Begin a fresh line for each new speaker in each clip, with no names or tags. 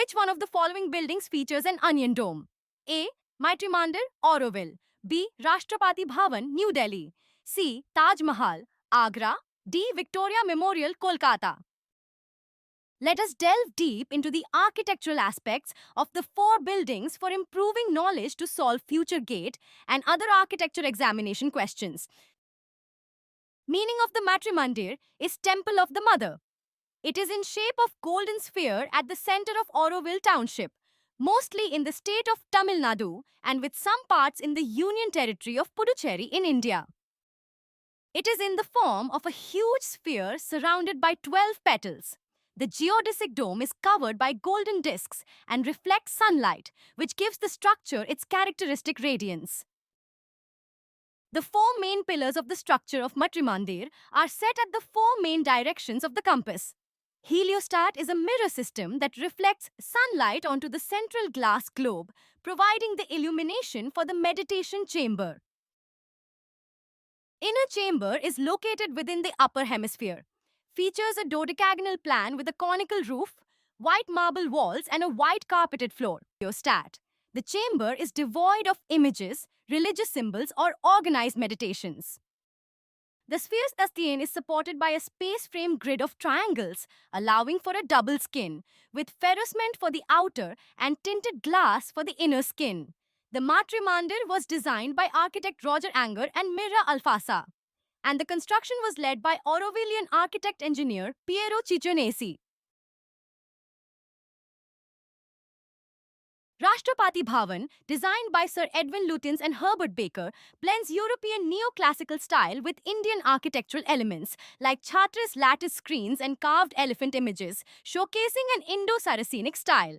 Which one of the following buildings features an onion dome? A. Maitre Mandir, Auroville. B. Rashtrapati Bhavan, New Delhi. C. Taj Mahal, Agra. D. Victoria Memorial, Kolkata. Let us delve deep into the architectural aspects of the four buildings for improving knowledge to solve future GATE and other architecture examination questions. Meaning of the Maitre Mandir is Temple of the Mother. It is in shape of golden sphere at the center of Auroville Township, mostly in the state of Tamil Nadu and with some parts in the Union Territory of Puducherry in India. It is in the form of a huge sphere surrounded by 12 petals. The geodesic dome is covered by golden discs and reflects sunlight, which gives the structure its characteristic radiance. The four main pillars of the structure of Maitre Mandir are set at the four main directions of the compass. Heliostat is a mirror system that reflects sunlight onto the central glass globe, providing the illumination for the meditation chamber. Inner chamber is located within the upper hemisphere. Features a dodecagonal plan with a conical roof, white marble walls, and a white carpeted floor. Heliostat. The chamber is devoid of images, religious symbols, or organized meditations. The sphere's Asthian is supported by a space frame grid of triangles, allowing for a double skin, with ferrocement for the outer and tinted glass for the inner skin. The Maitre Mandir was designed by architect Roger Anger and Mirra Alfassa, and the construction was led by Aurovillian architect-engineer Piero Cicconesi. Rashtrapati Bhavan, designed by Sir Edwin Lutyens and Herbert Baker, blends European neoclassical style with Indian architectural elements like Chhatris lattice screens and carved elephant images, showcasing an Indo-Saracenic style.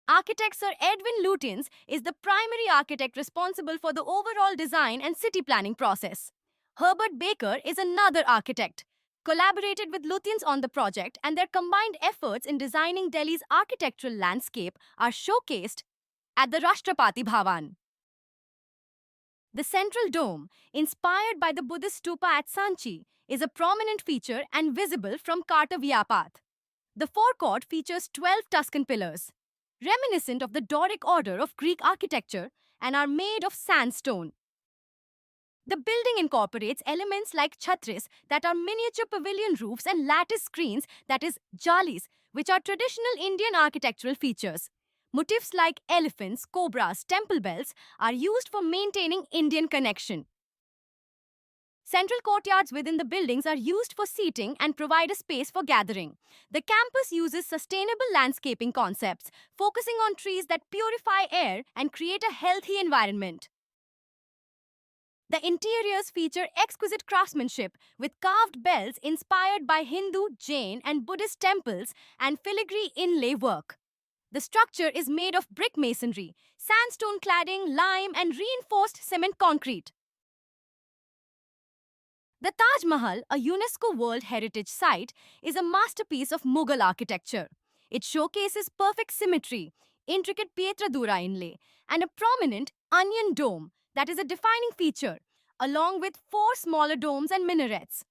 Architect Sir Edwin Lutyens is the primary architect responsible for the overall design and city planning process. Herbert Baker is another architect, collaborated with Lutyens on the project, and their combined efforts in designing Delhi's architectural landscape are showcased at the Rashtrapati Bhavan. The central dome, inspired by the Buddhist stupa at Sanchi, is a prominent feature and visible from Kartavya Path. The forecourt features 12 Tuscan pillars, reminiscent of the Doric order of Greek architecture, and are made of sandstone. The building incorporates elements like chhatris, that are miniature pavilion roofs, and lattice screens, that is, jalis, which are traditional Indian architectural features. Motifs like elephants, cobras, temple bells are used for maintaining Indian connection. Central courtyards within the buildings are used for seating and provide a space for gathering. The campus uses sustainable landscaping concepts, focusing on trees that purify air and create a healthy environment. The interiors feature exquisite craftsmanship with carved bells inspired by Hindu, Jain, and Buddhist temples and filigree inlay work. The structure is made of brick masonry, sandstone cladding, lime, and reinforced cement concrete. The Taj Mahal, a UNESCO World Heritage Site, is a masterpiece of Mughal architecture. It showcases perfect symmetry, intricate Pietradura inlay, and a prominent onion dome that is a defining feature, along with 4 smaller domes and minarets.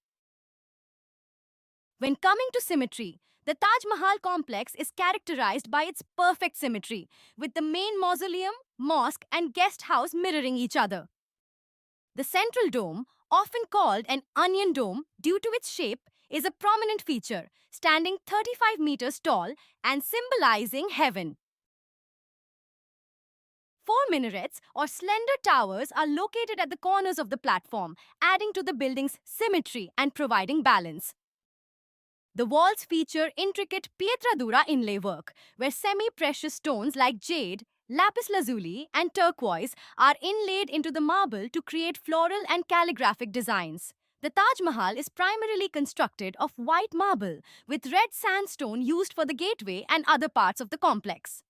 When coming to symmetry, the Taj Mahal complex is characterized by its perfect symmetry, with the main mausoleum, mosque, and guest house mirroring each other. The central dome, often called an onion dome due to its shape, is a prominent feature, standing 35 meters tall and symbolizing heaven. 4 minarets or slender towers are located at the corners of the platform, adding to the building's symmetry and providing balance. The walls feature intricate Pietradura inlay work, where semi-precious stones like jade, lapis lazuli, and turquoise are inlaid into the marble to create floral and calligraphic designs. The Taj Mahal is primarily constructed of white marble, with red sandstone used for the gateway and other parts of the complex.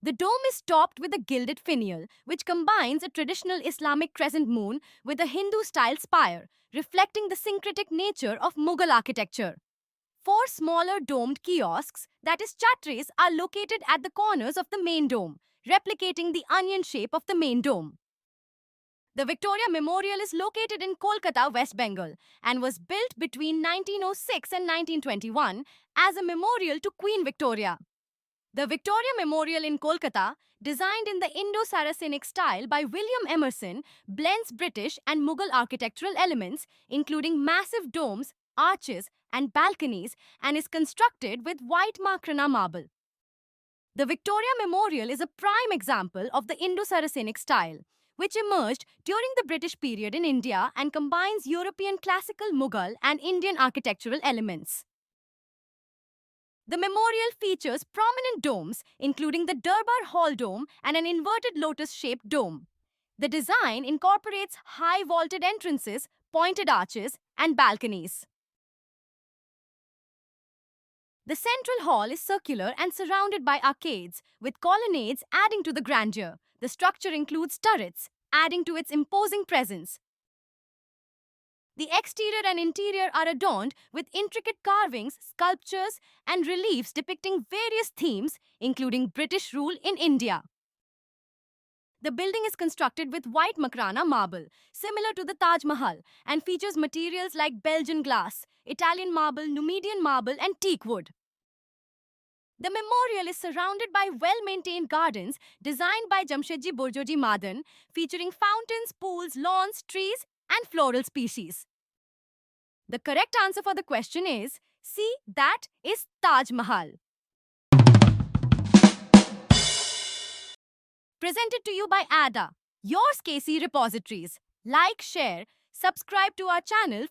The dome is topped with a gilded finial, which combines a traditional Islamic crescent moon with a Hindu-style spire, reflecting the syncretic nature of Mughal architecture. 4 smaller domed kiosks, that is chhatris, are located at the corners of the main dome, replicating the onion shape of the main dome. The Victoria Memorial is located in Kolkata, West Bengal, and was built between 1906 and 1921 as a memorial to Queen Victoria. The Victoria Memorial in Kolkata, designed in the Indo-Saracenic style by William Emerson, blends British and Mughal architectural elements, including massive domes, arches, and balconies, and is constructed with white Makrana marble. The Victoria Memorial is a prime example of the Indo-Saracenic style, which emerged during the British period in India and combines European classical Mughal and Indian architectural elements. The memorial features prominent domes, including the Durbar Hall Dome and an inverted lotus-shaped dome. The design incorporates high vaulted entrances, pointed arches, and balconies. The central hall is circular and surrounded by arcades, with colonnades adding to the grandeur. The structure includes turrets, adding to its imposing presence. The exterior and interior are adorned with intricate carvings, sculptures, and reliefs depicting various themes, including British rule in India. The building is constructed with white Makrana marble, similar to the Taj Mahal, and features materials like Belgian glass, Italian marble, Numidian marble, and teak wood. The memorial is surrounded by well-maintained gardens designed by Jamshedji Borjoji Madan, featuring fountains, pools, lawns, trees, and floral species. The correct answer for the question is C. That is Taj Mahal. Presented to you by ADA, your SCACY repositories. Like, share, subscribe to our channel for